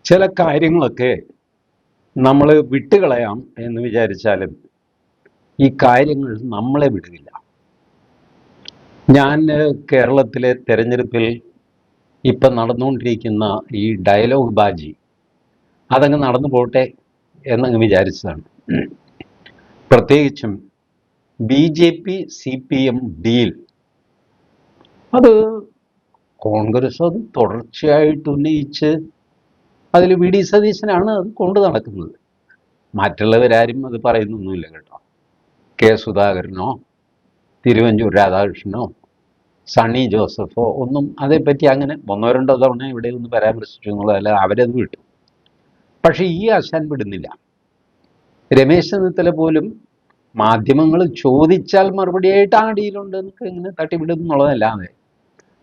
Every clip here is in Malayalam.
ചില കാര്യങ്ങളൊക്കെ നമ്മൾ വിട്ടുകളയാം എന്ന് വിചാരിച്ചാലും ഈ കാര്യങ്ങൾ നമ്മളെ വിടുകയില്ല. ഞാൻ കേരളത്തിലെ തെരഞ്ഞെടുപ്പിൽ ഇപ്പം നടന്നുകൊണ്ടിരിക്കുന്ന ഈ ഡയലോഗ് ബാജി അതങ്ങ് നടന്നു പോട്ടെ എന്നങ്ങ് വിചാരിച്ചതാണ്. പ്രത്യേകിച്ചും BJP CPM ഡീൽ, അത് കോൺഗ്രസ് അത് തുടർച്ചയായിട്ട് ഉന്നയിച്ച് അതിൽ VD സതീശനാണ് അത് കൊണ്ടു നടക്കുന്നത്. മറ്റുള്ളവരാരും അത് പറയുന്നൊന്നുമില്ല കേട്ടോ. K സുധാകരനോ തിരുവഞ്ചൂർ രാധാകൃഷ്ണനോ സണ്ണി ജോസഫോ ഒന്നും അതേപ്പറ്റി അങ്ങനെ ഒന്നോ രണ്ടോ തവണ ഇവിടെ ഒന്ന് പരാമർശിച്ചു എന്നുള്ളതല്ല, അവരത് വിട്ടു. പക്ഷെ ഈ ആശാൻ വിടുന്നില്ല. രമേശ് ചെന്നിത്തല പോലും മാധ്യമങ്ങൾ ചോദിച്ചാൽ മറുപടിയായിട്ട് ആ ഡീലുണ്ട് എന്നൊക്കെ ഇങ്ങനെ തട്ടിവിടും എന്നുള്ളതല്ലാതെ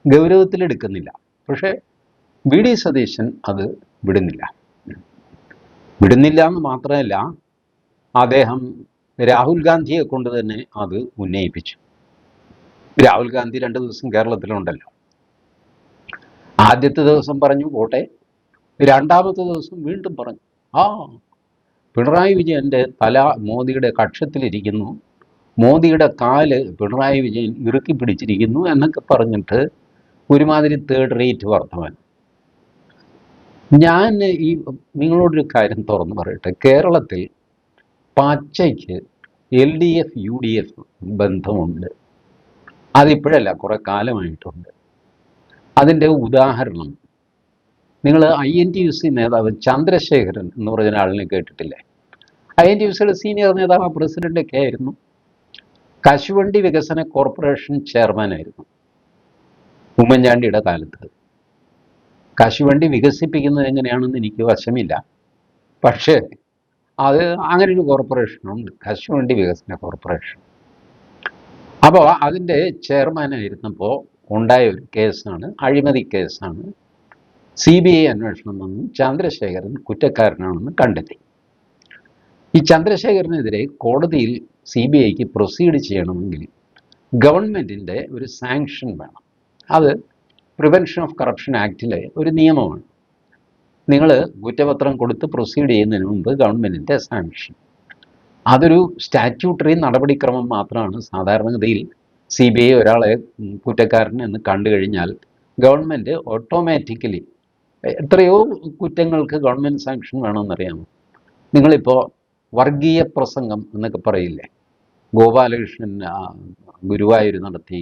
ഗൗരവത്തിലെടുക്കുന്നില്ല. പക്ഷെ VD സതീശൻ അത് വിടുന്നില്ല. വിടുന്നില്ല എന്ന് മാത്രമല്ല, അദ്ദേഹം രാഹുൽ ഗാന്ധിയെ കൊണ്ട് തന്നെ അത് ഉന്നയിപ്പിച്ചു. രാഹുൽ ഗാന്ധി 2 ദിവസം കേരളത്തിലുണ്ടല്ലോ. ആദ്യത്തെ ദിവസം പറഞ്ഞു പോട്ടെ, രണ്ടാമത്തെ ദിവസം വീണ്ടും പറഞ്ഞു പിണറായി വിജയൻ്റെ തല മോദിയുടെ കക്ഷത്തിലിരിക്കുന്നു, മോദിയുടെ കാല് പിണറായി വിജയൻ ഇറുക്കി പിടിച്ചിരിക്കുന്നു എന്നൊക്കെ പറഞ്ഞിട്ട് ഒരുമാതിരി തേർഡ് റേറ്റ് വർത്തമാനം. ഞാൻ ഈ നിങ്ങളോടൊരു കാര്യം തുറന്നു പറയട്ടെ. കേരളത്തിൽ പച്ചയ്ക്ക് LDF UDF ബന്ധമുണ്ട്. അതിപ്പോഴല്ല, കുറെ കാലമായിട്ടുണ്ട്. അതിൻ്റെ ഉദാഹരണം, നിങ്ങൾ INTUC നേതാവ് ചന്ദ്രശേഖരൻ എന്ന് പറഞ്ഞ ഒരാളിനെ കേട്ടിട്ടില്ലേ? INTUCയുടെ സീനിയർ നേതാവ് പ്രസിഡൻ്റൊക്കെ ആയിരുന്നു. കശുവണ്ടി വികസന കോർപ്പറേഷൻ ചെയർമാനായിരുന്നു ഉമ്മൻചാണ്ടിയുടെ കാലത്ത്. കശുവണ്ടി വികസിപ്പിക്കുന്നത് എങ്ങനെയാണെന്ന് എനിക്ക് വശമില്ല, പക്ഷേ അത് അങ്ങനെ ഒരു കോർപ്പറേഷനുണ്ട്, കശുവണ്ടി വികസന കോർപ്പറേഷൻ. അപ്പോൾ അതിൻ്റെ ചെയർമാനായിരുന്നപ്പോൾ ഉണ്ടായ ഒരു കേസാണ്, അഴിമതി കേസാണ്. CBI അന്വേഷണം വന്നു, ചന്ദ്രശേഖരൻ കുറ്റക്കാരനാണെന്ന് കണ്ടെത്തി. ഈ ചന്ദ്രശേഖരനെതിരെ കോടതിയിൽ CBIക്ക് പ്രൊസീഡ് ചെയ്യണമെങ്കിൽ ഗവൺമെൻറ്റിൻ്റെ ഒരു സാങ്ഷൻ വേണം. അത് പ്രിവെൻഷൻ ഓഫ് കറപ്ഷൻ ആക്റ്റിലെ ഒരു നിയമമാണ്. നിങ്ങൾ കുറ്റപത്രം കൊടുത്ത് പ്രൊസീഡ് ചെയ്യുന്നതിന് മുമ്പ് ഗവൺമെൻറ്റിൻ്റെ സാങ്ഷൻ. അതൊരു സ്റ്റാറ്റ്യൂട്ടറി നടപടിക്രമം മാത്രമാണ്. സാധാരണഗതിയിൽ CBI ഒരാളെ കുറ്റക്കാരൻ എന്ന് കണ്ടു കഴിഞ്ഞാൽ ഗവൺമെൻറ് ഓട്ടോമാറ്റിക്കലി, എത്രയോ കുറ്റങ്ങൾക്ക് ഗവൺമെൻറ് സാങ്ഷൻ വേണമെന്നറിയാമോ? നിങ്ങളിപ്പോൾ വർഗീയ പ്രസംഗം എന്നൊക്കെ പറയില്ലേ, ഗോപാലകൃഷ്ണൻ ഗുരുവായൂർ നടത്തി,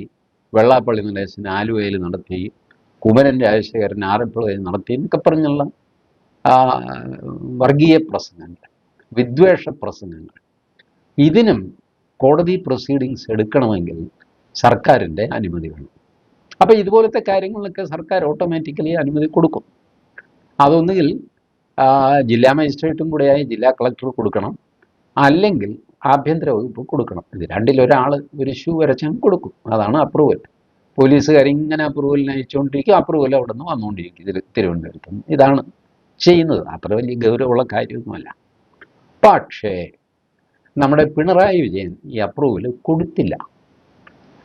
വെള്ളാപ്പള്ളി നടേശൻ ആലുവയിൽ നടത്തി, കുമരൻ രാജശേഖരൻ ആലപ്പുഴയിൽ നടത്തി എന്നൊക്കെ പറഞ്ഞുള്ള വർഗീയ പ്രസംഗങ്ങൾ, വിദ്വേഷ പ്രസംഗങ്ങൾ, ഇതിനും കോടതി പ്രൊസീഡിങ്സ് എടുക്കണമെങ്കിൽ സർക്കാരിൻ്റെ അനുമതി വേണം. അപ്പോൾ ഇതുപോലത്തെ കാര്യങ്ങളിലൊക്കെ സർക്കാർ ഓട്ടോമാറ്റിക്കലി അനുമതി കൊടുക്കും. അതൊന്നുകിൽ ജില്ലാ മജിസ്ട്രേറ്റും കൂടെയായി ജില്ലാ കളക്ടർ കൊടുക്കണം, അല്ലെങ്കിൽ ആഭ്യന്തര വകുപ്പ് കൊടുക്കണം. ഇത് രണ്ടിലൊരാൾ ഒരു ഷൂ വരച്ചാൽ കൊടുക്കും. അതാണ് അപ്രൂവൽ. പോലീസുകാർ ഇങ്ങനെ അപ്രൂവലിന് അയച്ചുകൊണ്ടിരിക്കും, അപ്രൂവൽ അവിടെ നിന്ന് വന്നുകൊണ്ടിരിക്കും. ഇതിൽ തിരുവനന്തപുരത്ത് ഇതാണ് ചെയ്യുന്നത്. അത്ര വലിയ ഗൗരവമുള്ള കാര്യമൊന്നുമല്ല. പക്ഷേ നമ്മുടെ പിണറായി വിജയൻ ഈ അപ്രൂവൽ കൊടുത്തില്ല.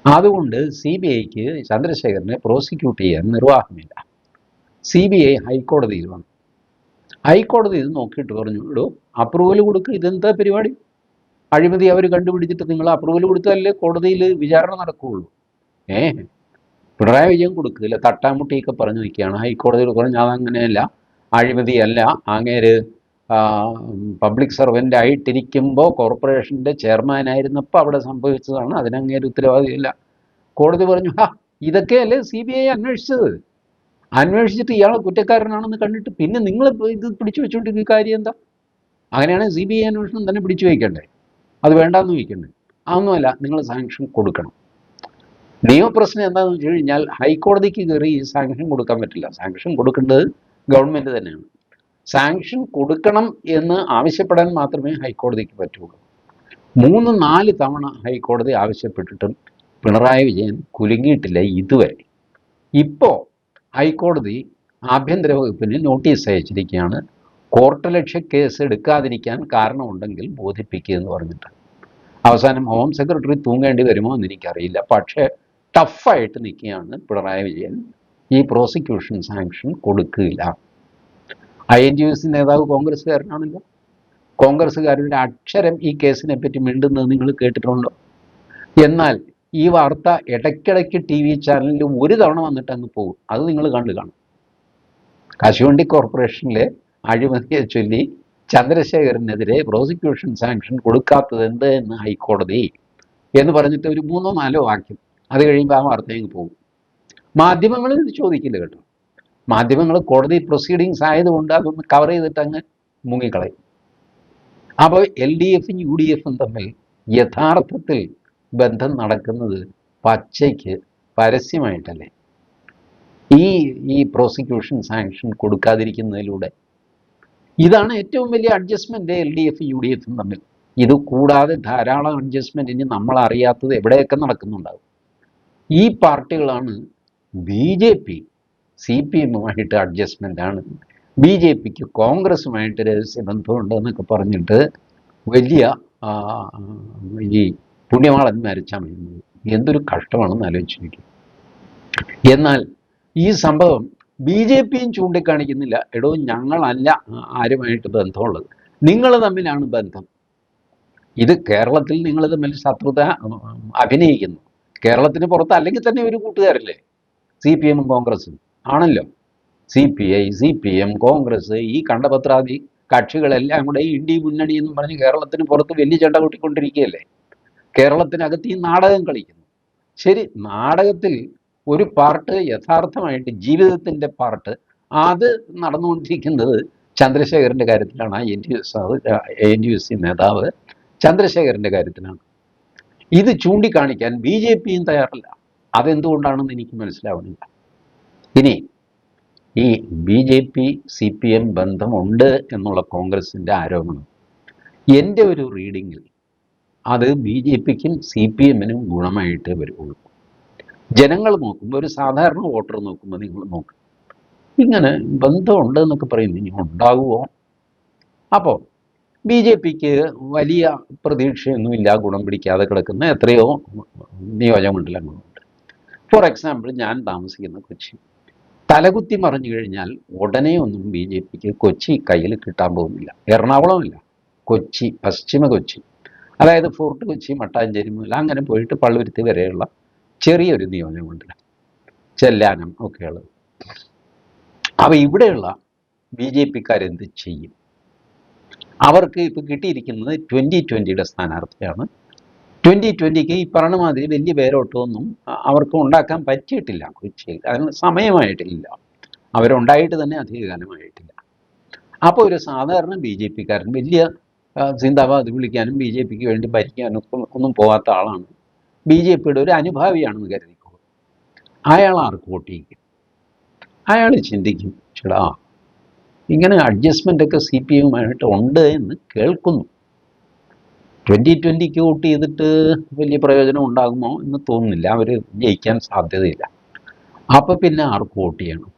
അതുകൊണ്ട് CBIക്ക് ചന്ദ്രശേഖരനെ പ്രോസിക്യൂട്ട് ചെയ്യാൻ നിർവാഹമില്ല. CBI ഹൈക്കോടതിയിൽ വന്നു. ഹൈക്കോടതി ഇത് നോക്കിയിട്ട് പറഞ്ഞു, ഇടോ അപ്രൂവൽ കൊടുക്കുക, ഇതെന്താ പരിപാടി? അഴിമതി അവർ കണ്ടുപിടിച്ചിട്ട് നിങ്ങൾ അപ്രൂവൽ കൊടുത്താലേ കോടതിയിൽ വിചാരണ നടക്കുകയുള്ളൂ. പിണറായി വിജയൻ കൊടുക്കില്ല, തട്ടാമുട്ടിയൊക്കെ പറഞ്ഞു നിൽക്കുകയാണ്. ഹൈക്കോടതിയിൽ പറഞ്ഞു അതങ്ങനെയല്ല, അഴിമതിയല്ല, അങ്ങേര് പബ്ലിക് സർവൻ്റ് ആയിട്ടിരിക്കുമ്പോൾ കോർപ്പറേഷൻ്റെ ചെയർമാനായിരുന്നപ്പോൾ അവിടെ സംഭവിച്ചതാണ്, അതിനങ്ങേര് ഉത്തരവാദിയല്ല. കോടതി പറഞ്ഞു, ഇതൊക്കെയല്ലേ CBI അന്വേഷിച്ചത്, അന്വേഷിച്ചിട്ട് ഇയാൾ കുറ്റക്കാരനാണെന്ന് കണ്ടിട്ട് പിന്നെ നിങ്ങൾ ഇത് പിടിച്ചു വെച്ചുകൊണ്ടിരിക്കുന്ന കാര്യം എന്താ? അങ്ങനെയാണെങ്കിൽ CBI അന്വേഷണം തന്നെ പിടിച്ചു വയ്ക്കണ്ടേ, അത് വേണ്ടാന്ന് വയ്ക്കണ്ടേ? അതൊന്നുമല്ല, നിങ്ങൾ സാങ്ഷൻ കൊടുക്കണം. നിയമപ്രശ്നം എന്താണെന്ന് വെച്ച് കഴിഞ്ഞാൽ ഹൈക്കോടതിക്ക് കയറി സാങ്ഷൻ കൊടുക്കാൻ പറ്റില്ല. സാങ്ഷൻ കൊടുക്കേണ്ടത് ഗവൺമെൻറ് തന്നെയാണ്. സാങ്ഷൻ കൊടുക്കണം എന്ന് ആവശ്യപ്പെടാൻ മാത്രമേ ഹൈക്കോടതിക്ക് പറ്റുള്ളൂ. 3-4 തവണ ഹൈക്കോടതി ആവശ്യപ്പെട്ടിട്ടും പിണറായി വിജയൻ കുലുങ്ങിയിട്ടില്ല ഇതുവരെ. ഇപ്പോൾ ഹൈക്കോടതി ആഭ്യന്തര വകുപ്പിന് നോട്ടീസ് അയച്ചിരിക്കുകയാണ്, കോർട്ടലക്ഷ്യ കേസ് എടുക്കാതിരിക്കാൻ കാരണമുണ്ടെങ്കിൽ ബോധിപ്പിക്കുക എന്ന് പറഞ്ഞിട്ട്. അവസാനം ഹോം സെക്രട്ടറി തൂങ്ങേണ്ടി വരുമോ എന്ന് എനിക്കറിയില്ല. പക്ഷേ ടഫായിട്ട് നിൽക്കുകയാണ് പിണറായി വിജയൻ. ഈ പ്രോസിക്യൂഷൻ സാങ്ഷൻ കൊടുക്കില്ല. INTUC നേതാവ് കോൺഗ്രസ്സുകാരനാണല്ലോ. കോൺഗ്രസ്സുകാരുടെ അക്ഷരം ഈ കേസിനെ പറ്റി മിണ്ടുന്നത് നിങ്ങൾ കേട്ടിട്ടുണ്ടോ? എന്നാൽ ഈ വാർത്ത ഇടയ്ക്കിടയ്ക്ക് TV ചാനലിൽ ഒരു തവണ വന്നിട്ട് അങ്ങ് പോകും. അത് നിങ്ങൾ കണ്ടു കാണും. കശുവണ്ടി കോർപ്പറേഷനിലെ അഴിമതിയെ ചൊല്ലി ചന്ദ്രശേഖരനെതിരെ പ്രോസിക്യൂഷൻ സാങ്ഷൻ കൊടുക്കാത്തത് എന്ത് എന്ന് ഹൈക്കോടതി എന്ന് പറഞ്ഞിട്ട് ഒരു 3-4 വാക്യം, അത് കഴിയുമ്പോൾ ആ വാർത്ത അങ്ങ് പോകും. മാധ്യമങ്ങൾ ഇത് ചോദിക്കില്ല കേട്ടോ. മാധ്യമങ്ങൾ കോടതി പ്രൊസീഡിങ്സ് ആയതുകൊണ്ട് അതൊന്ന് കവർ ചെയ്തിട്ട് അങ്ങ് മുങ്ങിക്കളയും. അപ്പോൾ LDFും UDFും തമ്മിൽ യഥാർത്ഥത്തിൽ ബന്ധം നടക്കുന്നത് പച്ചയ്ക്ക് പരസ്യമായിട്ടല്ലേ, ഈ പ്രോസിക്യൂഷൻ സാങ്ഷൻ കൊടുക്കാതിരിക്കുന്നതിലൂടെ. ഇതാണ് ഏറ്റവും വലിയ അഡ്ജസ്റ്റ്മെന്റ് LDF UDFും തമ്മിൽ. ഇത് കൂടാതെ ധാരാളം അഡ്ജസ്റ്റ്മെന്റ് ഇനി നമ്മൾ അറിയാത്തത് എവിടെയൊക്കെ നടക്കുന്നുണ്ടാകും. ഈ പാർട്ടികളാണ് BJP CPMുമായിട്ട് അഡ്ജസ്റ്റ്മെന്റ് ആണ്, BJPക്ക് കോൺഗ്രസുമായിട്ട് രഹസ്യബന്ധമുണ്ട് എന്നൊക്കെ പറഞ്ഞിട്ട് വലിയ ഈ പുണ്യവാളന്മാർ ചമയുന്നത്. എന്തൊരു കഷ്ടമാണെന്ന് ആലോചിച്ചിരിക്കും. എന്നാൽ ഈ സംഭവം BJPയും ചൂണ്ടിക്കാണിക്കുന്നില്ല. എടോ, ഞങ്ങളല്ല ആരുമായിട്ട് ബന്ധമുള്ളത്, നിങ്ങൾ തമ്മിലാണ് ബന്ധം. ഇത് കേരളത്തിൽ നിങ്ങൾ തമ്മിൽ ശത്രുത അഭിനയിക്കുന്നു. കേരളത്തിന് പുറത്ത് അല്ലെങ്കിൽ തന്നെ ഒരു കൂട്ടുകാരല്ലേ CPMും കോൺഗ്രസും ആണല്ലോ. CPI CPM കോൺഗ്രസ് ഈ കണ്ടപത്രാദി കക്ഷികളെല്ലാം കൂടെ ഇന്ത്യ മുന്നണി എന്നും പറഞ്ഞ് കേരളത്തിന് പുറത്ത് വലിയ ചെണ്ട കൊട്ടിക്കൊണ്ടിരിക്കുകയല്ലേ. കേരളത്തിനകത്ത് ഈ നാടകം കളിക്കുന്നു. ശരി, നാടകത്തിൽ ഒരു പാർട്ട് യഥാർത്ഥമായിട്ട് ജീവിതത്തിൻ്റെ പാർട്ട് അത് നടന്നുകൊണ്ടിരിക്കുന്നത് ചന്ദ്രശേഖരൻ്റെ കാര്യത്തിലാണ്. INTUC നേതാവ് ചന്ദ്രശേഖരൻ്റെ കാര്യത്തിലാണ്. ഇത് ചൂണ്ടിക്കാണിക്കാൻ BJPയും തയ്യാറല്ല. അതെന്തുകൊണ്ടാണെന്ന് എനിക്ക് മനസ്സിലാവുന്നില്ല. ഇനി ഈ BJP CPM ബന്ധമുണ്ട് എന്നുള്ള കോൺഗ്രസിൻ്റെ ആരോപണം എൻ്റെ ഒരു റീഡിങ്ങിൽ അത് BJPക്കും CPMനും ഗുണമായിട്ടേ വരുള്ളൂ. ജനങ്ങൾ നോക്കുമ്പോൾ, ഒരു സാധാരണ വോട്ടർ നോക്കുമ്പോൾ നിങ്ങൾ നോക്കും, ഇങ്ങനെ ബന്ധമുണ്ട് എന്നൊക്കെ പറയുന്നു, ഇനി ഉണ്ടാകുമോ? അപ്പോൾ BJPക്ക് വലിയ പ്രതീക്ഷയൊന്നുമില്ല, ഗുണം പിടിക്കാതെ കിടക്കുന്ന എത്രയോ നിയോജകമണ്ഡലങ്ങളുണ്ട്. ഫോർ എക്സാമ്പിൾ, ഞാൻ താമസിക്കുന്ന കൊച്ചി. തലകുത്തി മറിഞ്ഞു കഴിഞ്ഞാൽ ഉടനെ ഒന്നും BJPക്ക് കൊച്ചി കയ്യിൽ കിട്ടാൻ പോകുന്നില്ല. എറണാകുളമില്ല, കൊച്ചി, പശ്ചിമ കൊച്ചി, അതായത് ഫോർട്ട് കൊച്ചി, മട്ടാഞ്ചേരി മുതൽ അങ്ങനെ പോയിട്ട് പള്ളുരുത്തി വരെയുള്ള ചെറിയൊരു നിയോജകമണ്ഡലം, ചെല്ലാനം ഒക്കെയുള്ളത്. അപ്പോൾ ഇവിടെയുള്ള BJPക്കാരെന്ത് ചെയ്യും? അവർക്ക് ഇപ്പോൾ കിട്ടിയിരിക്കുന്നത് 2020യുടെ സ്ഥാനാർത്ഥിയാണ്. 2020ക്ക് ഈ പറഞ്ഞ മാതിരി വലിയ പേരോട്ടമൊന്നും അവർക്ക് ഉണ്ടാക്കാൻ പറ്റിയിട്ടില്ല കൊച്ചിയിൽ. അതിന് സമയമായിട്ടില്ല, അവരുണ്ടായിട്ട് തന്നെ അധികകാലമായിട്ടില്ല. അപ്പോൾ ഒരു സാധാരണ BJPക്കാരൻ വലിയ സിന്ദാബാദ് വിളിക്കാനും BJPക്ക് വേണ്ടി ഭരിക്കാനും ഒന്നും പോകാത്ത ആളാണ്, BJPയുടെ ഒരു അനുഭാവിയാണെന്ന് കരുതിക്കോളൂ. അയാൾ ആർക്ക് വോട്ട് ചെയ്യും? അയാൾ ചിന്തിക്കും, ചേടാ ഇങ്ങനെ അഡ്ജസ്റ്റ്മെൻ്റൊക്കെ CPMുമായിട്ട് ഉണ്ട് എന്ന് കേൾക്കുന്നു, 2020ക്ക് വോട്ട് ചെയ്തിട്ട് വലിയ പ്രയോജനം ഉണ്ടാകുമോ എന്ന് തോന്നുന്നില്ല, അവർ ജയിക്കാൻ സാധ്യതയില്ല. അപ്പോൾ പിന്നെ ആർക്ക് വോട്ട് ചെയ്യണം?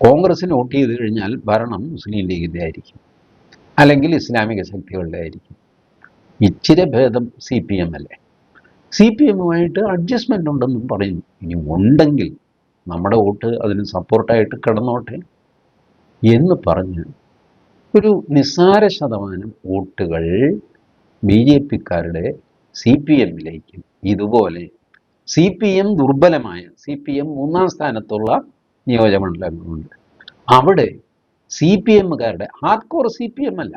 കോൺഗ്രസ്സിന് വോട്ട് ചെയ്ത് കഴിഞ്ഞാൽ ഭരണം മുസ്ലിം ലീഗിൻ്റെ ആയിരിക്കും, അല്ലെങ്കിൽ ഇസ്ലാമിക ശക്തികളുടെ ആയിരിക്കും. ഇച്ചിരി ഭേദം CPM അല്ലേ. CPMുമായിട്ട് അഡ്ജസ്റ്റ്മെൻ്റ് ഉണ്ടെന്നും പറയുന്നു. ഇനി ഉണ്ടെങ്കിൽ നമ്മുടെ വോട്ട് അതിന് സപ്പോർട്ടായിട്ട് കിടന്നോട്ടെ എന്ന് പറഞ്ഞ് ഒരു നിസ്സാര ശതമാനം വോട്ടുകൾ BJPക്കാരുടെ CPMിലേക്ക് ഇതുപോലെ CPM ദുർബലമായ, CPM 3ാം സ്ഥാനത്തുള്ള നിയോജകമണ്ഡലങ്ങളുണ്ട്. അവിടെ CPMകാരുടെ ഹാർഡ് കോർ CPM അല്ല,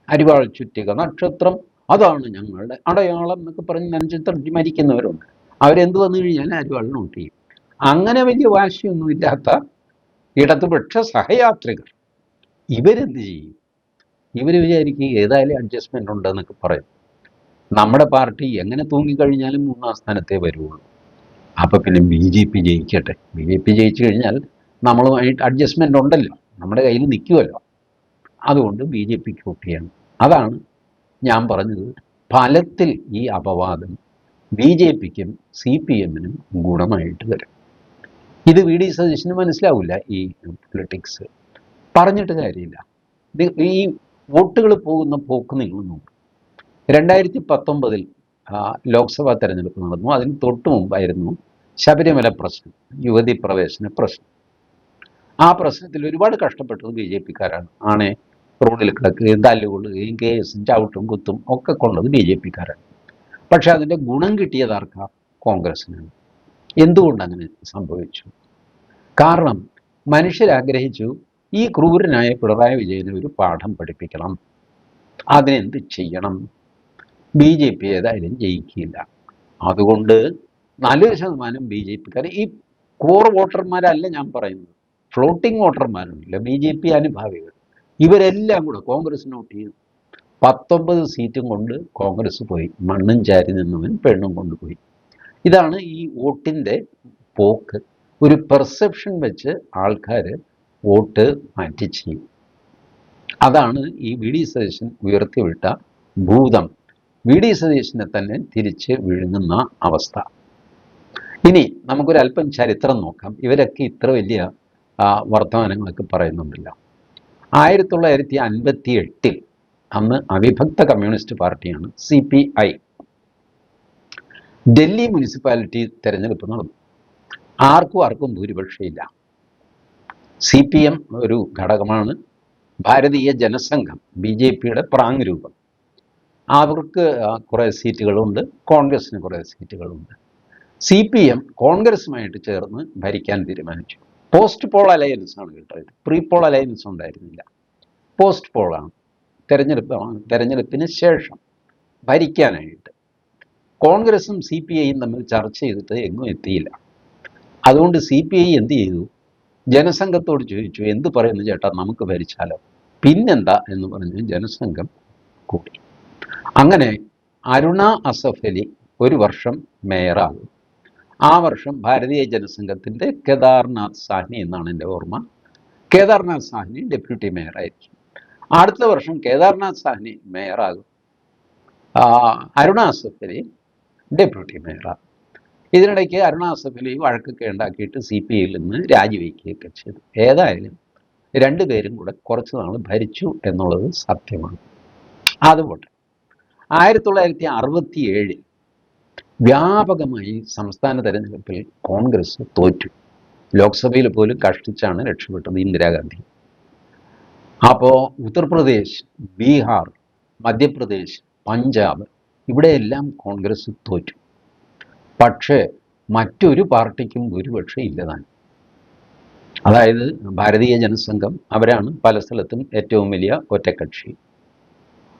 അരിവാൾ ചുറ്റിക നക്ഷത്രം അതാണ് ഞങ്ങളുടെ അടയാളം എന്നൊക്കെ പറഞ്ഞ് നഞ്ചിത്തറിഞ്ഞ് മരിക്കുന്നവരുണ്ട്. അവരെന്ത് വന്നു കഴിഞ്ഞാൽ അരിവാൾ നോട്ട് ചെയ്യും. അങ്ങനെ വലിയ വാശിയൊന്നുമില്ലാത്ത ഇടതുപക്ഷ സഹയാത്രികർ ഇവരെന്ത് ചെയ്യും? ഇവർ വിചാരിക്കും ഏതായാലും അഡ്ജസ്റ്റ്മെൻ്റ് ഉണ്ടെന്നൊക്കെ പറയും. നമ്മുടെ പാർട്ടി എങ്ങനെ തൂങ്ങിക്കഴിഞ്ഞാലും 3ാം സ്ഥാനത്തേ വരുള്ളൂ. അപ്പോൾ പിന്നെ BJP ജയിക്കട്ടെ. BJP ജയിച്ചു കഴിഞ്ഞാൽ നമ്മളുമായിട്ട് അഡ്ജസ്റ്റ്മെൻ്റ് ഉണ്ടല്ലോ, നമ്മുടെ കയ്യിൽ നിൽക്കുമല്ലോ, അതുകൊണ്ട് BJPക്ക് വോട്ട് ചെയ്യണം. അതാണ് ഞാൻ പറഞ്ഞത്. ഫലത്തിൽ ഈ അപവാദം BJPക്കും CPMനും ഗുണമായിട്ട് വരും. ഇത് VD സതീശന് മനസ്സിലാവില്ല. ഈ പൊളിറ്റിക്സ് പറഞ്ഞിട്ട് കാര്യമില്ല. ഈ വോട്ടുകൾ പോകുന്ന പോക്ക് നിങ്ങൾ നോക്കും. 2019 ലോക്സഭാ തെരഞ്ഞെടുപ്പ് നടന്നു. അതിന് തൊട്ട് മുമ്പായിരുന്നു ശബരിമല പ്രശ്നം, യുവതി പ്രവേശന പ്രശ്നം. ആ പ്രശ്നത്തിൽ ഒരുപാട് കഷ്ടപ്പെട്ടത് ബി ജെ പിക്കാരാണ്. ആണേ റോഡിൽ കിടക്കുകയും തല്ലുകൊള്ളുകയും കേസും ചവിട്ടും കുത്തും ഒക്കെ കൊണ്ടത് ബി ജെ പിക്കാരാണ്. പക്ഷെ അതിൻ്റെ ഗുണം കിട്ടിയത് ആർക്കാ? കോൺഗ്രസിനാണ്. എന്തുകൊണ്ട് അങ്ങനെ സംഭവിച്ചു? കാരണം മനുഷ്യരാഗ്രഹിച്ചു ഈ ക്രൂരനായ പിണറായി വിജയന് ഒരു പാഠം പഠിപ്പിക്കണം. അതിനെന്ത് ചെയ്യണം? ബി ജെ പി ഏതായാലും ജയിക്കില്ല. അതുകൊണ്ട് 40% ബി ജെ പിക്കാർ, ഈ കോർ വോട്ടർമാരല്ല ഞാൻ പറയുന്നത്, ഫ്ലോട്ടിംഗ് വോട്ടർമാരുണ്ടല്ല ബി ജെ പി അനുഭാവികൾ, ഇവരെല്ലാം കൂടെ കോൺഗ്രസിന് വോട്ട് ചെയ്തു. 19 സീറ്റും കൊണ്ട് കോൺഗ്രസ് പോയി. മണ്ണും ചാരി നിന്നവൻ പെണ്ണും കൊണ്ടുപോയി. ഇതാണ് ഈ വോട്ടിൻ്റെ പോക്ക്. ഒരു പെർസെപ്ഷൻ വെച്ച് ആൾക്കാർ വോട്ട് മാറ്റി ചെയ്യും. അതാണ് ഈ വി ഡി സതീശൻ ഉയർത്തിവിട്ട ഭൂതം. വി ഡി സതീശനെ തന്നെ തിരിച്ച് വിഴുങ്ങുന്ന അവസ്ഥ. ഇനി നമുക്കൊരല്പം ചരിത്രം നോക്കാം. ഇവരൊക്കെ ഇത്ര വലിയ വർത്തമാനങ്ങളൊക്കെ പറയുന്നുണ്ടല്ലോ. 1958 അന്ന് അവിഭക്ത കമ്മ്യൂണിസ്റ്റ് പാർട്ടിയാണ് CPI. ഡൽഹി മുനിസിപ്പാലിറ്റി തെരഞ്ഞെടുപ്പ് നടന്നു. ആർക്കും ഭൂരിപക്ഷമില്ല. CPM ഒരു ഘടകമാണ്. ഭാരതീയ ജനസംഘം BJPയുടെ പ്രാങ് രൂപം. അവർക്ക് കുറേ സീറ്റുകളുണ്ട്, കോൺഗ്രസിന് കുറേ സീറ്റുകളുണ്ട്. CPM കോൺഗ്രസുമായിട്ട് ചേർന്ന് ഭരിക്കാൻ തീരുമാനിച്ചു. പോസ്റ്റ് പോൾ അലയൻസ് ആണ് കേട്ടോ. ഇത് പ്രീ പോൾ അലയൻസ് ഉണ്ടായിരുന്നില്ല, പോസ്റ്റ് പോളാണ്. തെരഞ്ഞെടുപ്പിന് ശേഷം ഭരിക്കാനായിട്ട് കോൺഗ്രസും CPIയും തമ്മിൽ ചർച്ച ചെയ്തിട്ട് എങ്ങും എത്തിയില്ല. അതുകൊണ്ട് CPI എന്ത് ചെയ്തു? ജനസംഘത്തോട് ചോദിച്ചു, എന്ത് പറയുന്നു ചേട്ടാ, നമുക്ക് ഭരിച്ചാലോ? പിന്നെന്താ എന്ന് പറഞ്ഞ് ജനസംഘം കൂടി. അങ്ങനെ അരുണ അസഫ് അലി ഒരു വർഷം മേയറാകും. ആ വർഷം ഭാരതീയ ജനസംഘത്തിൻ്റെ കേദാർനാഥ് സാഹ്നി എന്നാണ് എൻ്റെ ഓർമ്മ. കേദാർനാഥ് സാഹ്നി ഡെപ്യൂട്ടി മേയറായിരിക്കും. അടുത്ത വർഷം കേദാർനാഥ് സാഹ്നി മേയറാകും, അരുണ അസഫ് അലി ഡെപ്യൂട്ടി മേയറാകും. ഇതിനിടയ്ക്ക് അരുണ അസഫ് അലി വഴക്കൊക്കെ ഉണ്ടാക്കിയിട്ട് CPIയിൽ നിന്ന് രാജിവെക്കുകയൊക്കെ ചെയ്തു. ഏതായാലും രണ്ടുപേരും കൂടെ കുറച്ച് നാൾ ഭരിച്ചു എന്നുള്ളത് സത്യമാണ്. അതുപോലെ 1967 വ്യാപകമായി സംസ്ഥാന തെരഞ്ഞെടുപ്പിൽ കോൺഗ്രസ് തോറ്റു. ലോക്സഭയിൽ പോലും കഷ്ടിച്ചാണ് രക്ഷപ്പെട്ടത് ഇന്ദിരാഗാന്ധി. അപ്പോൾ ഉത്തർപ്രദേശ്, ബീഹാർ, മധ്യപ്രദേശ്, പഞ്ചാബ് ഇവിടെയെല്ലാം കോൺഗ്രസ് തോറ്റു. പക്ഷേ മറ്റൊരു പാർട്ടിക്കും ഭൂരിപക്ഷം ഇല്ലതാണ്. അതായത് ഭാരതീയ ജനസംഘം, അവരാണ് പല സ്ഥലത്തും ഏറ്റവും വലിയ ഒറ്റക്കക്ഷി.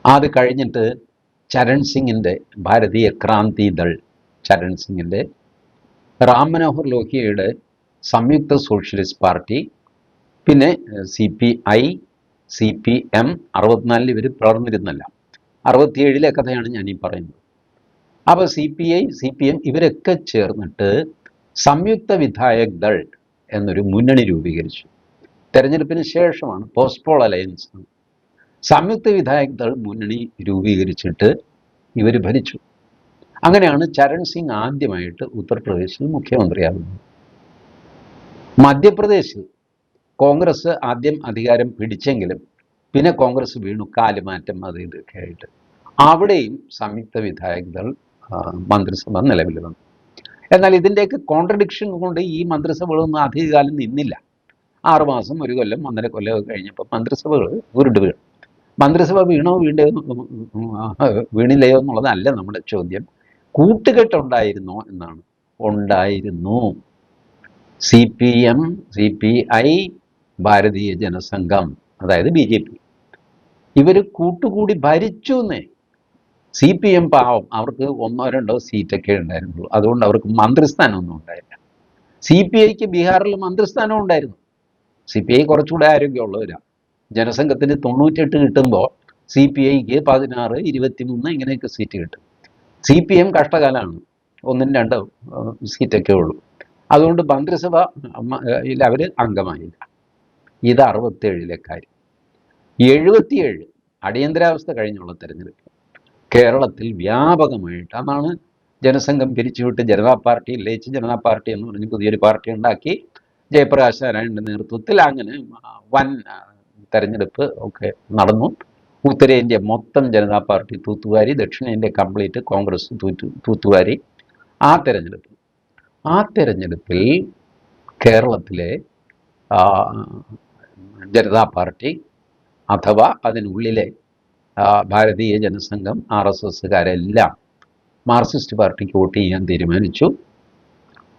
അത് കഴിഞ്ഞിട്ട് ചരൺ സിംഗിൻ്റെ ഭാരതീയ ക്രാന്തി ദൾ, ചരൺ സിംഗിൻ്റെ, റാം മനോഹർ ലോഹിയയുടെ സംയുക്ത സോഷ്യലിസ്റ്റ് പാർട്ടി, പിന്നെ CPI, CPM 64 ഇവർ പിളർന്നിരുന്നല്ല. 67 കഥയാണ് ഞാനീ പറയുന്നത്. അപ്പോൾ CPI, CPM ഇവരൊക്കെ ചേർന്നിട്ട് സംയുക്ത വിധായക് ദൾ എന്നൊരു മുന്നണി രൂപീകരിച്ചു. തെരഞ്ഞെടുപ്പിന് ശേഷമാണ്, പോസ്റ്റ് പോൾ അലയൻസ്. സംയുക്ത വിധായക് ദൾ മുന്നണി രൂപീകരിച്ചിട്ട് ഇവർ ഭരിച്ചു. അങ്ങനെയാണ് ചരൺ സിംഗ് ആദ്യമായിട്ട് ഉത്തർപ്രദേശിൽ മുഖ്യമന്ത്രിയാകുന്നത്. മധ്യപ്രദേശിൽ കോൺഗ്രസ് ആദ്യം അധികാരം പിടിച്ചെങ്കിലും പിന്നെ കോൺഗ്രസ് വീണു, കാലുമാറ്റം അത് ഇതൊക്കെ ആയിട്ട്. അവിടെയും സംയുക്ത വിധായക് ദൾ മന്ത്രിസഭ നിലവിൽ വന്നു. എന്നാൽ ഇതിൻ്റെയൊക്കെ കോൺട്രഡിക്ഷൻ കൊണ്ട് ഈ മന്ത്രിസഭകളൊന്നും അധികകാലം നിന്നില്ല. 6 മാസം, 1 കൊല്ലം, 1.5 കൊല്ലമൊക്കെ കഴിഞ്ഞപ്പോൾ മന്ത്രിസഭകൾ ഉരുണ്ട് വീണു. മന്ത്രിസഭ വീണോ വീണില്ലയോ എന്നുള്ളതല്ല നമ്മുടെ ചോദ്യം. കൂട്ടുകെട്ടുണ്ടായിരുന്നോ എന്നാണ്. ഉണ്ടായിരുന്നു. CPM, CPI, ഭാരതീയ ജനസംഘം, അതായത് BJP, ഇവർ കൂട്ടുകൂടി ഭരിച്ചു എന്നേ. CPM പാവം, അവർക്ക് 1-2 സീറ്റൊക്കെ ഉണ്ടായിരുന്നുള്ളൂ. അതുകൊണ്ട് അവർക്ക് മന്ത്രിസ്ഥാനമൊന്നും ഉണ്ടായില്ല. CPIക്ക് ബീഹാറിൽ മന്ത്രിസ്ഥാനം ഉണ്ടായിരുന്നു. CPI കുറച്ചുകൂടെ ആരോഗ്യമുള്ളവരാണ്. ജനസംഘത്തിന് 98 കിട്ടുമ്പോൾ CPIക്ക് 16, 23 ഇങ്ങനെയൊക്കെ സീറ്റ് കിട്ടും. CPM കഷ്ടകാലമാണ്, 1-2 സീറ്റൊക്കെ ഉള്ളൂ. അതുകൊണ്ട് മന്ത്രിസഭയിൽ അവർ അംഗമായില്ല. ഇത് 67 കാര്യം. 77 അടിയന്തരാവസ്ഥ കഴിഞ്ഞുള്ള തെരഞ്ഞെടുപ്പ് കേരളത്തിൽ വ്യാപകമായിട്ട്, അതാണ് ജനസംഘം പിരിച്ചുവിട്ട് ജനതാ പാർട്ടി ലയിച്ച് ജനതാ പാർട്ടി എന്ന് പറഞ്ഞ് പുതിയൊരു പാർട്ടി ഉണ്ടാക്കി. ജയപ്രകാശ് നാരായണൻ്റെ നേതൃത്വത്തിൽ അങ്ങനെ വൻ തെരഞ്ഞെടുപ്പ് ഒക്കെ നടന്നു. ഉത്തരേന്ത്യ മൊത്തം ജനതാ പാർട്ടി തൂത്തുവാരി, ദക്ഷിണേന്ത്യ കംപ്ലീറ്റ് കോൺഗ്രസ് തൂത്തുവാരി. ആ തെരഞ്ഞെടുപ്പിൽ കേരളത്തിലെ ആ, ജനതാ പാർട്ടി അഥവാ അതിനുള്ളിലെ ഭാരതീയ ജനസംഘം RSSകാരെല്ലാം മാർക്സിസ്റ്റ് പാർട്ടിക്ക് വോട്ട് ചെയ്യാൻ തീരുമാനിച്ചു.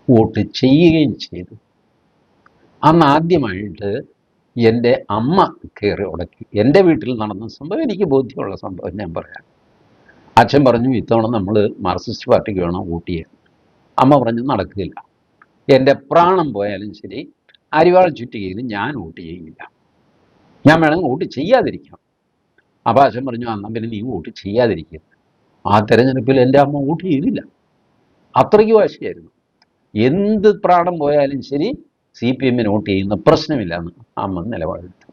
വോട്ട് ചെയ്യുകയും ചെയ്തു. അന്ന് ആദ്യമായിട്ട് എൻ്റെ അമ്മ കയറി ഉടക്കി. എൻ്റെ വീട്ടിൽ നടന്ന സംഭവം, എനിക്ക് ബോധ്യമുള്ള സംഭവം ഞാൻ പറയാം. അച്ഛൻ പറഞ്ഞു, ഇത്തവണ നമ്മൾ മാർക്സിസ്റ്റ് പാർട്ടിക്ക് വേണം വോട്ട് ചെയ്യാൻ. അമ്മ പറഞ്ഞു, നടക്കില്ല, എൻ്റെ പ്രാണം പോയാലും ശരി അരിവാൾ ചുറ്റികയിൽ ഞാൻ വോട്ട് ചെയ്യില്ല, ഞാൻ വേണമെങ്കിൽ വോട്ട് ചെയ്യാതിരിക്കാം. അപ്പോൾ അച്ഛൻ പറഞ്ഞു, എന്നാൽ പിന്നെ നീ വോട്ട് ചെയ്യാതിരിക്കുക. ആ തെരഞ്ഞെടുപ്പിൽ എൻ്റെ അമ്മ വോട്ട് ചെയ്തില്ല. അത്രയ്ക്ക് വാശിയായിരുന്നു. എന്ത് പ്രാണം പോയാലും ശരി CPM വോട്ട് ചെയ്യുന്ന പ്രശ്നമില്ല എന്ന് അമ്മ നിലപാടെടുത്തു.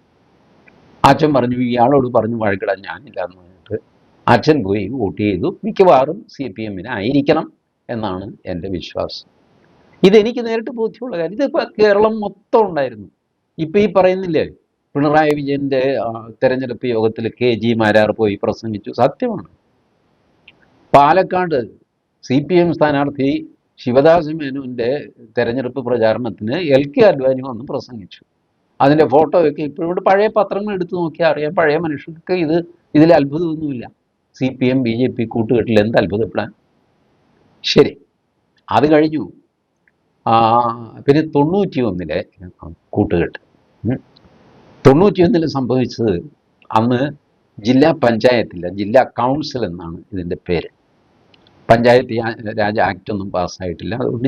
അച്ഛൻ പറഞ്ഞു, ഇയാളോട് പറഞ്ഞു വഴക്കിടാൻ ഞാനില്ല എന്ന് പറഞ്ഞിട്ട് അച്ഛൻ പോയി വോട്ട് ചെയ്തു. മിക്കവാറും CPM ആയിരിക്കണം എന്നാണ് എൻ്റെ വിശ്വാസം. ഇതെനിക്ക് നേരിട്ട് ബോധ്യമുള്ള കാര്യം. ഇതിപ്പോൾ കേരളം മൊത്തം ഉണ്ടായിരുന്നു. ഇപ്പം ഈ പറയുന്നില്ലേ, പിണറായി വിജയൻ്റെ തെരഞ്ഞെടുപ്പ് യോഗത്തിൽ KG മാരാർ പോയി പ്രസംഗിച്ചു. സത്യമാണ്. പാലക്കാട് CPM സ്ഥാനാർത്ഥി ശിവദാസ് മേനോൻ്റെ തെരഞ്ഞെടുപ്പ് പ്രചാരണത്തിന് LK അദ്വാനി വന്ന് പ്രസംഗിച്ചു. അതിൻ്റെ ഫോട്ടോയൊക്കെ ഇപ്പോഴും പഴയ പത്രങ്ങൾ എടുത്തു നോക്കിയാൽ അറിയാം. പഴയ മനുഷ്യർക്ക് ഇതിൽ അത്ഭുതമൊന്നുമില്ല. CPM BJP കൂട്ടുകെട്ടിൽ എന്ത് അത്ഭുതപ്പെടാൻ. ശരി, അത് കഴിഞ്ഞു. പിന്നെ 91-ലെ കൂട്ടുകെട്ട്. 91-ൽ സംഭവിച്ചത്, അന്ന് ജില്ലാ പഞ്ചായത്തില്ല, ജില്ലാ കൗൺസിൽ എന്നാണ് ഇതിൻ്റെ പേര്. പഞ്ചായത്ത് രാജ് ആക്ട് ഒന്നും പാസ്സായിട്ടില്ല. അതുകൊണ്ട്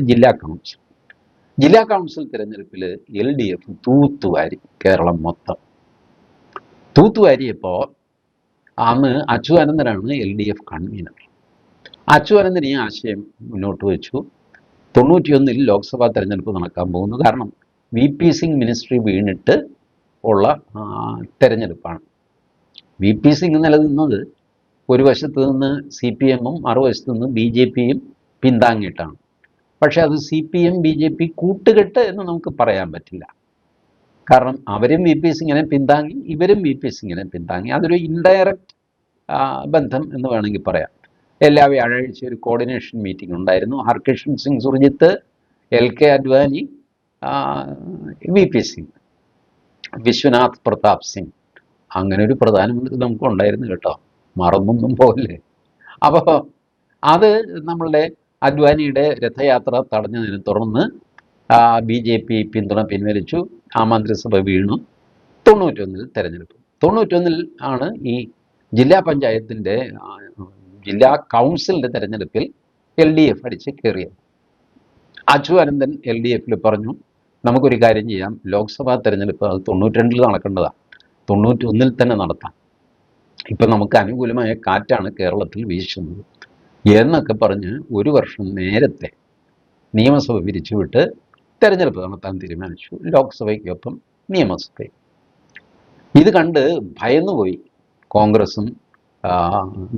ജില്ലാ കൗൺസിൽ തിരഞ്ഞെടുപ്പിൽ LDF തൂത്തുവാരി. കേരളം മൊത്തം തൂത്തുവാരിയപ്പോൾ അന്ന് അച്യുതാനന്ദനാണ് LDF കൺവീനർ. അച്യുതാനന്ദൻ ഈ ആശയം മുന്നോട്ട് വെച്ചു. 91-ൽ ലോക്സഭാ തെരഞ്ഞെടുപ്പ് നടക്കാൻ പോകുന്നു. കാരണം VP സിംഗ് മിനിസ്ട്രി വീണിട്ട് ഉള്ള തെരഞ്ഞെടുപ്പാണ്. VP സിംഗ് നിലനിന്നത് ഒരു വശത്ത് നിന്ന് CPM-ഉം മറുവശത്ത് നിന്ന് BJP-യും പിന്താങ്ങിയിട്ടാണ്. പക്ഷെ അത് CPM BJP കൂട്ടുകെട്ട് എന്ന് നമുക്ക് പറയാൻ പറ്റില്ല. കാരണം അവരും VP സിംഗിനെ പിന്താങ്ങി, ഇവരും VP സിംഗിനെ പിന്താങ്ങി. അതൊരു ഇൻഡയറക്റ്റ് ബന്ധം എന്ന് വേണമെങ്കിൽ പറയാം. എല്ലാ വ്യാഴാഴ്ച ഒരു കോർഡിനേഷൻ മീറ്റിംഗ് ഉണ്ടായിരുന്നു. ഹർകിഷൻ സിംഗ് സുർജിത്ത്, LK അദ്വാനി, VP സിംഗ്, വിശ്വനാഥ് പ്രതാപ് സിംഗ്, അങ്ങനെ ഒരു പ്രധാനമന്ത്രി നമുക്ക് ഉണ്ടായിരുന്നു കേട്ടോ, മറന്നൊന്നും പോലെ. അപ്പോൾ അത് നമ്മളുടെ അദ്വാനിയുടെ രഥയാത്ര തടഞ്ഞതിനെ തുടർന്ന് BJP പിന്തുണ പിൻവലിച്ചു. ആ മന്ത്രിസഭ വീണു. 91-ൽ തെരഞ്ഞെടുപ്പ്. 91-ൽ ആണ് ഈ ജില്ലാ പഞ്ചായത്തിൻ്റെ ജില്ലാ കൗൺസിലിൻ്റെ തെരഞ്ഞെടുപ്പിൽ LDF അടിച്ച് കയറിയത്. അച്യുതാനന്ദൻ LDF-ൽ പറഞ്ഞു, നമുക്കൊരു കാര്യം ചെയ്യാം, ലോക്സഭാ തെരഞ്ഞെടുപ്പ് അത് 92-ൽ നടക്കേണ്ടതാണ്, 91-ൽ തന്നെ നടത്താം. ഇപ്പം നമുക്ക് അനുകൂലമായ കാറ്റാണ് കേരളത്തിൽ വീശുന്നത് എന്നൊക്കെ പറഞ്ഞ് ഒരു വർഷം നേരത്തെ നിയമസഭ പിരിച്ചുവിട്ട് തെരഞ്ഞെടുപ്പ് നടത്താൻ തീരുമാനിച്ചു. ലോക്സഭയ്ക്കൊപ്പം നിയമസഭയും. ഇത് കണ്ട് ഭയന്നുപോയി കോൺഗ്രസും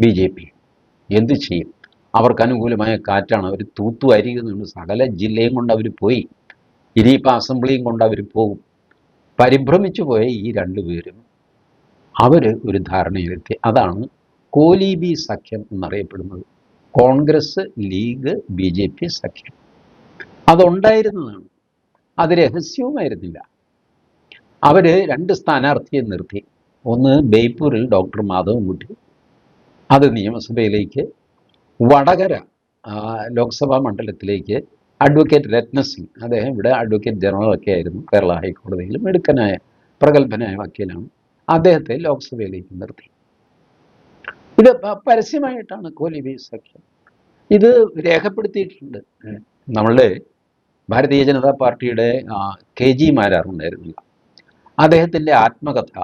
BJP. എന്തു ചെയ്യും? അവർക്ക് അനുകൂലമായ കാറ്റാണ്, അവർ തൂത്തുവാരിക്കുന്നുണ്ട്. സകല ജില്ലയും കൊണ്ട് അവർ പോയി. ഇനിയിപ്പോൾ അസംബ്ലിയും കൊണ്ട് അവർ പോകും. പരിഭ്രമിച്ചു പോയ ഈ രണ്ടുപേരും അവർ ഒരു ധാരണയിലെത്തി. അതാണ് കോലീബി സഖ്യം എന്നറിയപ്പെടുന്നത്. കോൺഗ്രസ്, ലീഗ്, BJP സഖ്യം. അതുണ്ടായിരുന്നതാണ്, അത് രഹസ്യവുമായിരുന്നില്ല. അവർ 2 സ്ഥാനാർത്ഥിയെ നിർത്തി. ഒന്ന് ബേപ്പൂരിൽ ഡോക്ടർ മാധവൻകുട്ടി, അത് നിയമസഭയിലേക്ക്. വടകര ലോക്സഭാ മണ്ഡലത്തിലേക്ക് അഡ്വക്കേറ്റ് രത്നസിംഗ്, അദ്ദേഹം ഇവിടെ അഡ്വക്കേറ്റ് ജനറലൊക്കെ ആയിരുന്നു കേരള ഹൈക്കോടതിയിൽ, മിടുക്കനായ പ്രഗത്ഭനായ വക്കീലാണ്. അദ്ദേഹത്തെ ലോക്സഭയിലേക്ക് നിർത്തി. ഇത് പരസ്യമായിട്ടാണ് കോലീബി സഖ്യം. ഇത് രേഖപ്പെടുത്തിയിട്ടുണ്ട്. നമ്മളുടെ ഭാരതീയ ജനതാ പാർട്ടിയുടെ KG മാരാർ ഉണ്ടായിരുന്നില്ല, അദ്ദേഹത്തിൻ്റെ ആത്മകഥ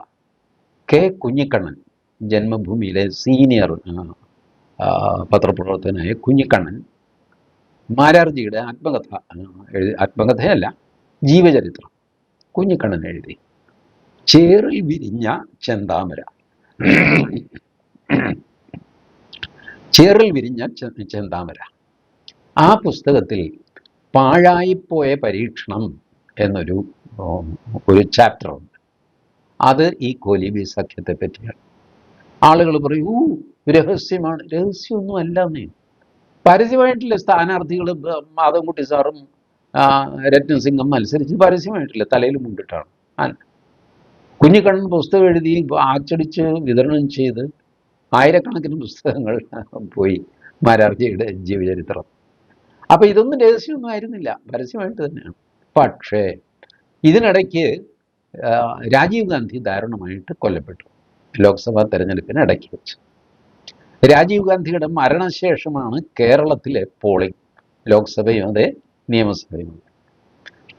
K കുഞ്ഞിക്കണ്ണൻ, ജന്മഭൂമിയിലെ സീനിയർ പത്രപ്രവർത്തകനായ കുഞ്ഞിക്കണ്ണൻ മാരാർജിയുടെ ആത്മകഥയല്ല, ജീവചരിത്രം കുഞ്ഞിക്കണ്ണൻ എഴുതി. ചേറിൽ വിരിഞ്ഞ ചെന്താമര. ചേറിൽ വിരിഞ്ഞ ചെന്താമര. ആ പുസ്തകത്തിൽ പാഴായിപ്പോയ പരീക്ഷണം എന്നൊരു ചാപ്റ്ററുണ്ട്. അത് ഈ കോലീബി സഖ്യത്തെ പറ്റിയാണ്. ആളുകൾ പറയൂ രഹസ്യമാണ്. രഹസ്യമൊന്നും അല്ലെന്നേ. പരസ്യമായിട്ടില്ല. സ്ഥാനാർത്ഥികൾ മാധവൻകുട്ടി സാറും രത്നസിംഗം മത്സരിച്ച് പരസ്യമായിട്ടില്ല, തലയിൽ മുണ്ടിട്ടാണ്. കുഞ്ഞിക്കണ്ണൻ പുസ്തകം എഴുതി അച്ചടിച്ച് വിതരണം ചെയ്ത് ആയിരക്കണക്കിന് പുസ്തകങ്ങൾ പോയി മാരാർജിയുടെ ജീവചരിത്രം. അപ്പോൾ ഇതൊന്നും രഹസ്യമൊന്നും ആയിരുന്നില്ല, പരസ്യമായിട്ട് തന്നെയാണ്. പക്ഷേ ഇതിനിടയ്ക്ക് രാജീവ് ഗാന്ധി ദാരുണമായിട്ട് കൊല്ലപ്പെട്ടു ലോക്സഭാ തെരഞ്ഞെടുപ്പിന് ഇടയ്ക്ക് വെച്ച്. രാജീവ് ഗാന്ധിയുടെ മരണശേഷമാണ് കേരളത്തിലെ പോളിംഗ്, ലോക്സഭയും അതെ നിയമസഭയും.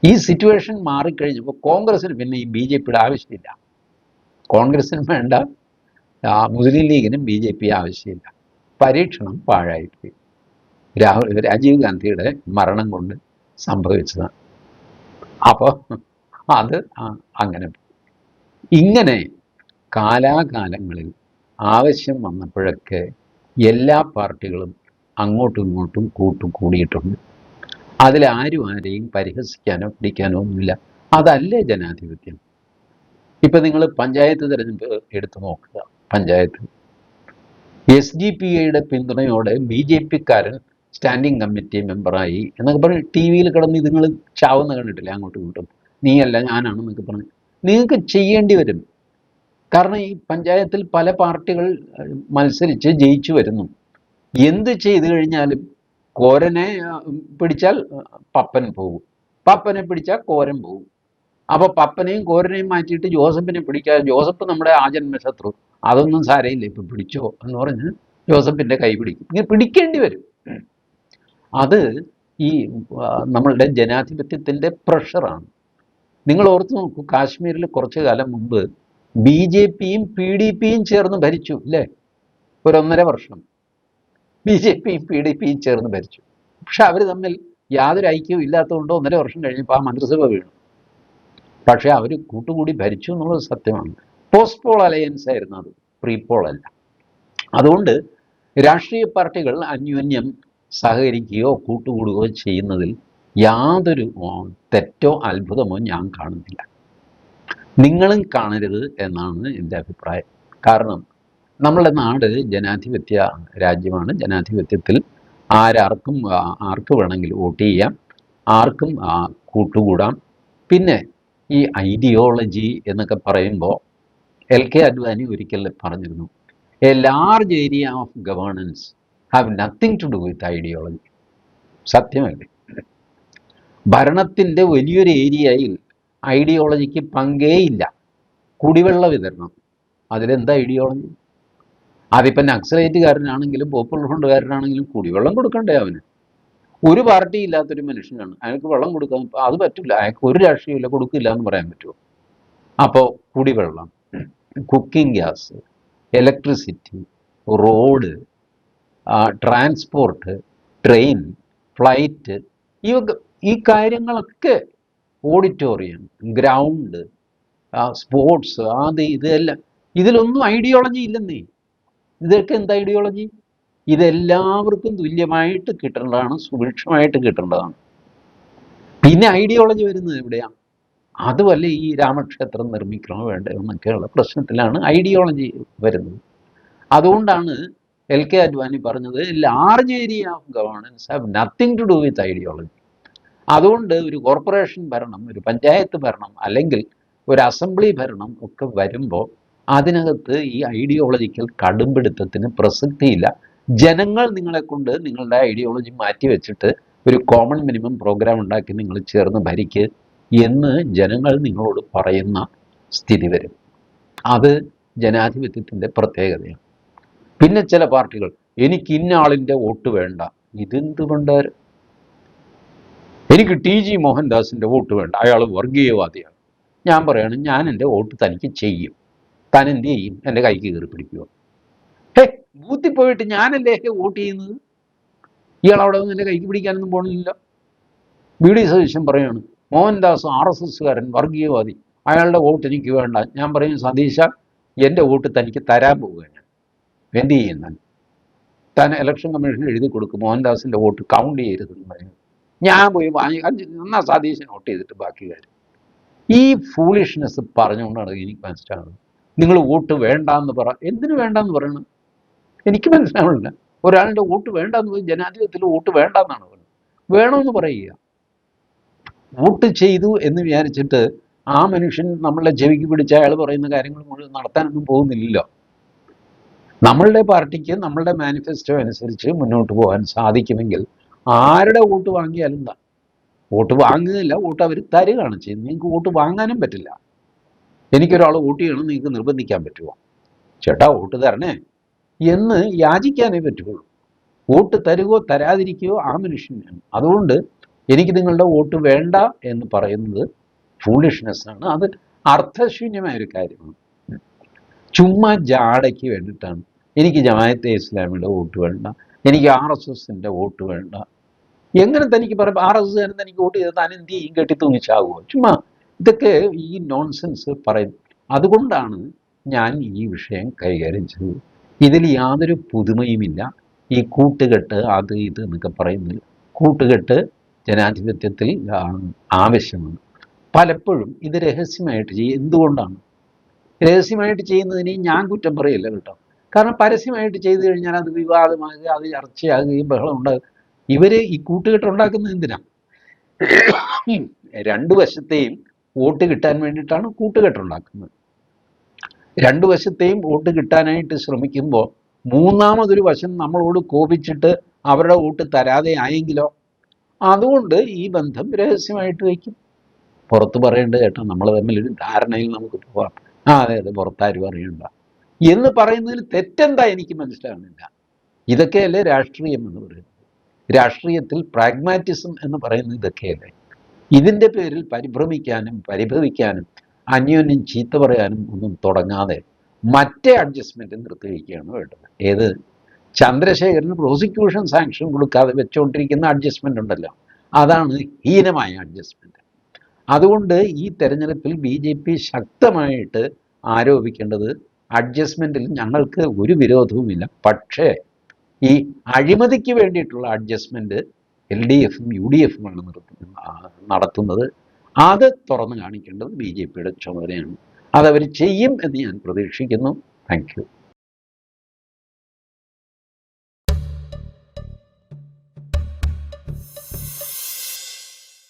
ഈ സിറ്റുവേഷൻ മാറിക്കഴിഞ്ഞപ്പോൾ കോൺഗ്രസിന് പിന്നെ ഈ ബി ജെ പിയുടെ ആവശ്യമില്ല. കോൺഗ്രസിനും വേണ്ട, മുസ്ലിം ലീഗിനും ബി ജെ പി ആവശ്യമില്ല. പരീക്ഷണം പാഴായിപ്പോയി. രാജീവ് ഗാന്ധിയുടെ മരണം കൊണ്ട് സംഭവിച്ചതാണ്. അപ്പോൾ അത് അങ്ങനെ ഇങ്ങനെ കാലാകാലങ്ങളിൽ ആവശ്യം വന്നപ്പോഴൊക്കെ എല്ലാ പാർട്ടികളും അങ്ങോട്ടും ഇങ്ങോട്ടും കൂടിയിട്ടുണ്ട്. അതിലാരും ആരെയും പരിഹസിക്കാനോ പിടിക്കാനോ ഒന്നുമില്ല. അതല്ലേ ജനാധിപത്യം. ഇപ്പം നിങ്ങൾ പഞ്ചായത്ത് തിരഞ്ഞെടുപ്പ് എടുത്തു നോക്കുക. പഞ്ചായത്ത് SDPIയുടെ പിന്തുണയോടെ BJPക്കാരൻ സ്റ്റാൻഡിംഗ് കമ്മിറ്റി മെമ്പറായി എന്നൊക്കെ പറഞ്ഞ് ടി വിയിൽ കിടന്ന് നിങ്ങൾ ചാവുന്ന കണ്ടിട്ടില്ല, അങ്ങോട്ടും ഇങ്ങോട്ടും. നീയല്ല ഞാനാണെന്നൊക്കെ പറഞ്ഞ് നിങ്ങൾക്ക് ചെയ്യേണ്ടി വരും. കാരണം ഈ പഞ്ചായത്തിൽ പല പാർട്ടികൾ മത്സരിച്ച് ജയിച്ചു വരുന്നു. എന്ത് ചെയ്തു കഴിഞ്ഞാലും കോരനെ പിടിച്ചാൽ പപ്പൻ പോകും, പപ്പനെ പിടിച്ചാൽ കോരൻ പോകും. അപ്പോൾ പപ്പനെയും കോരനെയും മാറ്റിയിട്ട് ജോസഫിനെ പിടിക്കുക, ജോസഫ് നമ്മുടെ ആജന്മ ശത്രു, അതൊന്നും സാരയില്ല, ഇപ്പം പിടിച്ചോ എന്ന് പറഞ്ഞ് ജോസഫിൻ്റെ കൈ പിടിക്കും. ഇങ്ങനെ പിടിക്കേണ്ടി വരും. അത് ഈ നമ്മളുടെ ജനാധിപത്യത്തിൻ്റെ പ്രഷറാണ്. നിങ്ങൾ ഓർത്ത് നോക്കൂ, കാശ്മീരിൽ കുറച്ചു കാലം മുമ്പ് BJPയും PDPയും ചേർന്ന് ഭരിച്ചു അല്ലേ? 1.5 വർഷം BJPയും PDPയും ചേർന്ന് ഭരിച്ചു. പക്ഷെ അവർ തമ്മിൽ യാതൊരു ഐക്യവും ഇല്ലാത്തതുകൊണ്ട് 1.5 വർഷം കഴിഞ്ഞപ്പോൾ ആ മന്ത്രിസഭ വീണു. പക്ഷേ അവർ കൂട്ടുകൂടി ഭരിച്ചു എന്നുള്ളത് സത്യമാണ്. പോസ്റ്റ് പോൾ അലയൻസ് ആയിരുന്നു അത്, പ്രീ പോൾ അല്ല. അതുകൊണ്ട് രാഷ്ട്രീയ പാർട്ടികൾ അന്യോന്യം സഹകരിക്കുകയോ കൂട്ടുകൂടുകയോ ചെയ്യുന്നതിൽ യാതൊരു തെറ്റോ അത്ഭുതമോ ഞാൻ കാണുന്നില്ല. നിങ്ങളും കാണരുത് എന്നാണ് എൻ്റെ അഭിപ്രായം. കാരണം നമ്മളുടെ നാട് ജനാധിപത്യ രാജ്യമാണ്. ജനാധിപത്യത്തിൽ ആർക്ക് വേണമെങ്കിലും വോട്ട് ചെയ്യാം, ആർക്കും കൂട്ടുകൂടാം. പിന്നെ ഈ ഐഡിയോളജി എന്നൊക്കെ പറയുമ്പോൾ LK അദ്വാനി ഒരിക്കൽ പറഞ്ഞിരുന്നു, a large area of governance have nothing to do with ideology. സത്യമല്ലേ? ഭരണത്തിൻ്റെ വലിയൊരു ഏരിയയിൽ ഐഡിയോളജിക്ക് പങ്കേയില്ല. കുടിവെള്ള വിതരണം, അതിലെന്താ ഐഡിയോളജി? അതിപ്പം നക്സലൈറ്റുകാരനാണെങ്കിലും പോപ്പുലർ ഫ്രണ്ടുകാരനാണെങ്കിലും കുടിവെള്ളം കൊടുക്കണ്ടേ അവന്? ഒരു പാർട്ടി ഇല്ലാത്തൊരു മനുഷ്യനാണ്, അയാൾക്ക് വെള്ളം കൊടുക്കാൻ അത് പറ്റില്ല. അയാൾക്ക് ഒരു രാഷ്ട്രീയമില്ല, കൊടുക്കില്ല എന്ന് പറയാൻ പറ്റുമോ? അപ്പോൾ കുടിവെള്ളം, cooking gas, electricity, road, transport, train, flight, ഈ കാര്യങ്ങളൊക്കെ, ഓഡിറ്റോറിയം, ഗ്രൗണ്ട്, സ്പോർട്സ്, ഇതെല്ലാം, ഇതിലൊന്നും ഐഡിയോളജി ഇല്ലെന്നേ. ഇതൊക്കെ എന്താ ഐഡിയോളജി? ഇതെല്ലാവർക്കും തുല്യമായിട്ട് കിട്ടേണ്ടതാണ്, സുഭിക്ഷമായിട്ട് കിട്ടേണ്ടതാണ്. പിന്നെ ഐഡിയോളജി വരുന്നത് എവിടെയാണ്? അതുമല്ല ഈ രാമക്ഷേത്രം നിർമ്മിക്കണോ വേണ്ടോ എന്നൊക്കെയുള്ള പ്രശ്നത്തിലാണ് ഐഡിയോളജി വരുന്നത്. അതുകൊണ്ടാണ് LK അദ്വാനി പറഞ്ഞത് large area of governance have nothing to do with ideology. അതുകൊണ്ട് ഒരു കോർപ്പറേഷൻ ഭരണം, ഒരു പഞ്ചായത്ത് ഭരണം, അല്ലെങ്കിൽ ഒരു അസംബ്ലി ഭരണം ഒക്കെ വരുമ്പോൾ അതിനകത്ത് ഈ ഐഡിയോളജിക്കൽ കടുംപിടുത്തത്തിന് പ്രസക്തിയില്ല. ജനങ്ങൾ നിങ്ങളെ കൊണ്ട് നിങ്ങളുടെ ഐഡിയോളജി മാറ്റി വെച്ചിട്ട് ഒരു കോമൺ മിനിമം പ്രോഗ്രാം ഉണ്ടാക്കി നിങ്ങൾ ചേർന്ന് ഭരിക്ക് എന്ന് ജനങ്ങൾ നിങ്ങളോട് പറയുന്ന സ്ഥിതി വരും. അത് ജനാധിപത്യത്തിൻ്റെ പ്രത്യേകതയാണ്. പിന്നെ ചില പാർട്ടികൾ, എനിക്ക് ഇന്ന ആളിൻ്റെ വോട്ട് വേണ്ട. ഇതെന്തുകൊണ്ട്? എനിക്ക് TG മോഹൻദാസിൻ്റെ വോട്ട് വേണ്ട, അയാൾ വർഗീയവാദിയാണ്. ഞാൻ പറയാണ്, ഞാൻ എൻ്റെ വോട്ട് തനിക്ക് ചെയ്യും. താൻ എന്ത് ചെയ്യും? എൻ്റെ കൈക്ക് കയറി പിടിക്കുമോ? ബൂത്തിൽ പോയിട്ട് ഞാനല്ലേ വോട്ട് ചെയ്യുന്നത്? ഇയാൾ അവിടെ നിന്ന് എൻ്റെ കൈക്ക് പിടിക്കാനൊന്നും പോകണില്ല. BD സതീശൻ പറയാണ്, മോഹൻദാസ് RSSകാരൻ, വർഗീയവാദി, അയാളുടെ വോട്ട് എനിക്ക് വേണ്ട. ഞാൻ പറയും, സതീശ, എൻ്റെ വോട്ട് തനിക്ക് തരാൻ പോവുകയാണ്. എന്ത് ചെയ്യുന്ന താൻ ഇലക്ഷൻ കമ്മീഷൻ എഴുതി കൊടുക്കും, മോഹൻദാസിൻ്റെ വോട്ട് കൗണ്ട് ചെയ്യരുതെന്ന് പറയുന്നത്. ഞാൻ പോയി എന്നാൽ സതീശൻ വോട്ട് ചെയ്തിട്ട് ബാക്കി കാര്യം. ഈ ഫൂളിഷ്നെസ് പറഞ്ഞുകൊണ്ടാണ് എനിക്ക് മനസ്സിലാകുന്നത്. നിങ്ങൾ വോട്ട് വേണ്ടാന്ന് പറ. എന്തിനു വേണ്ടാന്ന് പറയണം? എനിക്ക് മനസ്സിലാവില്ല. ഒരാളുടെ വോട്ട് വേണ്ടാന്ന് പോയി ജനാധിപത്യത്തിൽ വോട്ട് വേണ്ടെന്നാണ് പറയുന്നത്. വേണമെന്ന് പറയുക. വോട്ട് ചെയ്തു എന്ന് വിചാരിച്ചിട്ട് ആ മനുഷ്യൻ നമ്മളെ ചെവിക്ക് പിടിച്ച് അയാൾ പറയുന്ന കാര്യങ്ങൾ മുഴുവൻ നടത്താനൊന്നും പോകുന്നില്ലല്ലോ. നമ്മളുടെ പാർട്ടിക്ക് നമ്മളുടെ മാനിഫെസ്റ്റോ അനുസരിച്ച് മുന്നോട്ട് പോകാൻ സാധിക്കുമെങ്കിൽ ആരുടെ വോട്ട് വാങ്ങിയാലും എന്താ? വോട്ട് വാങ്ങുകയില്ല, വോട്ട് അവർ തരികയാണ് ചെയ്യുന്നത്. നിങ്ങൾക്ക് വോട്ട് വാങ്ങാനും പറ്റില്ല. എനിക്കൊരാൾ വോട്ട് ചെയ്യണം നിങ്ങൾക്ക് നിർബന്ധിക്കാൻ പറ്റുമോ? ചേട്ടാ വോട്ട് തരണേ എന്ന് യാചിക്കാനേ പറ്റുള്ളൂ. വോട്ട് തരുകയോ തരാതിരിക്കുകയോ ആ മനുഷ്യനാണ്. അതുകൊണ്ട് എനിക്ക് നിങ്ങളുടെ വോട്ട് വേണ്ട എന്ന് പറയുന്നത് ഫൂളിഷ്നെസ്സാണ്. അത് അർത്ഥശൂന്യമായൊരു കാര്യമാണ്. ചുമ്മാ ജാടയ്ക്ക് വേണ്ടിയിട്ടാണ്. എനിക്ക് ജമാഅത്തെ ഇസ്ലാമിയുടെ വോട്ട് വേണ്ട, എനിക്ക് RSSൻ്റെ വോട്ട് വേണ്ട. എങ്ങനെ തനിക്ക് പറയാം RSSകാരൻ തനിക്ക് വോട്ട് ചെയ്താൽ താൻ എന്ത് ചെയ്യും? കെട്ടി തൂങ്ങിച്ചാകുമോ? ചുമ്മാ ഇതൊക്കെ ഈ നോൺസെൻസ് പറയും. അതുകൊണ്ടാണ് ഞാൻ ഈ വിഷയം കൈകാര്യം ചെയ്തത്. ഇതിൽ യാതൊരു പുതുമയുമില്ല. ഈ കൂട്ടുകെട്ട് അത് ഇത് എന്നൊക്കെ പറയുന്നത് കൂട്ടുകെട്ട് ജനാധിപത്യത്തിൽ ആവശ്യമാണ്. പലപ്പോഴും ഇത് രഹസ്യമായിട്ട് ചെയ്യും. എന്തുകൊണ്ടാണ് രഹസ്യമായിട്ട് ചെയ്യുന്നതിന് ഞാൻ കുറ്റം പറയില്ല കേട്ടോ. കാരണം പരസ്യമായിട്ട് ചെയ്തു കഴിഞ്ഞാൽ അത് വിവാദമാകുക, അത് ചർച്ചയാകുകയും ബഹളം ഉണ്ടാകുക. ഇവർ ഈ കൂട്ടുകെട്ടുണ്ടാക്കുന്നത് എന്തിനാ? രണ്ടു വശത്തെയും വോട്ട് കിട്ടാൻ വേണ്ടിയിട്ടാണ് കൂട്ടുകെട്ടുണ്ടാക്കുന്നത്. രണ്ടു വശത്തെയും വോട്ട് കിട്ടാനായിട്ട് ശ്രമിക്കുമ്പോൾ മൂന്നാമതൊരു വശം നമ്മളോട് കോപിച്ചിട്ട് അവരുടെ വോട്ട് തരാതെ ആയെങ്കിലോ? അതുകൊണ്ട് ഈ ബന്ധം രഹസ്യമായിട്ട് വയ്ക്കും. പുറത്ത് പറയേണ്ട ചേട്ടാ നമ്മൾ തമ്മിലൊരു ധാരണയിൽ നമുക്ക് പോവാം. അതെ അതെ, പുറത്താരും അറിയണ്ട എന്ന് പറയുന്നതിൽ തെറ്റെന്താ എനിക്ക് മനസ്സിലാകുന്നില്ല. ഇതൊക്കെയല്ലേ രാഷ്ട്രീയം എന്ന് പറയുന്നത്. രാഷ്ട്രീയത്തിൽ പ്രാഗ്മാറ്റിസം എന്ന് പറയുന്നത് ഇതൊക്കെയല്ലേ. ഇതിൻ്റെ പേരിൽ പരിഭ്രമിക്കാനും പരിഭവിക്കാനും അന്യോന്യം ചീത്ത പറയാനും ഒന്നും തുടങ്ങാതെ മറ്റേ അഡ്ജസ്റ്റ്മെൻറ്റ് നിർത്തിവെക്കുകയാണ് വേണ്ടത്. ഏത്? ചന്ദ്രശേഖരന് പ്രോസിക്യൂഷൻ സാങ്ഷൻ കൊടുക്കാതെ വെച്ചുകൊണ്ടിരിക്കുന്ന അഡ്ജസ്റ്റ്മെൻ്റ് ഉണ്ടല്ലോ, അതാണ് ഹീനമായ അഡ്ജസ്റ്റ്മെൻറ്റ്. അതുകൊണ്ട് ഈ തെരഞ്ഞെടുപ്പിൽ BJP ശക്തമായിട്ട് ആരോപിക്കേണ്ടത് അഡ്ജസ്റ്റ്മെൻറ്റിൽ ഞങ്ങൾക്ക് ഒരു വിരോധവുമില്ല. പക്ഷേ ഈ അഴിമതിക്ക് വേണ്ടിയിട്ടുള്ള അഡ്ജസ്റ്റ്മെൻറ്റ് LDFും UDFുമാണ് നടത്തുന്നത്. അത് തുറന്നു കാണിക്കേണ്ടത് BJPയുടെ ചുമതലയാണ്. അതവർ ചെയ്യും എന്ന് ഞാൻ പ്രതീക്ഷിക്കുന്നു. Thank you.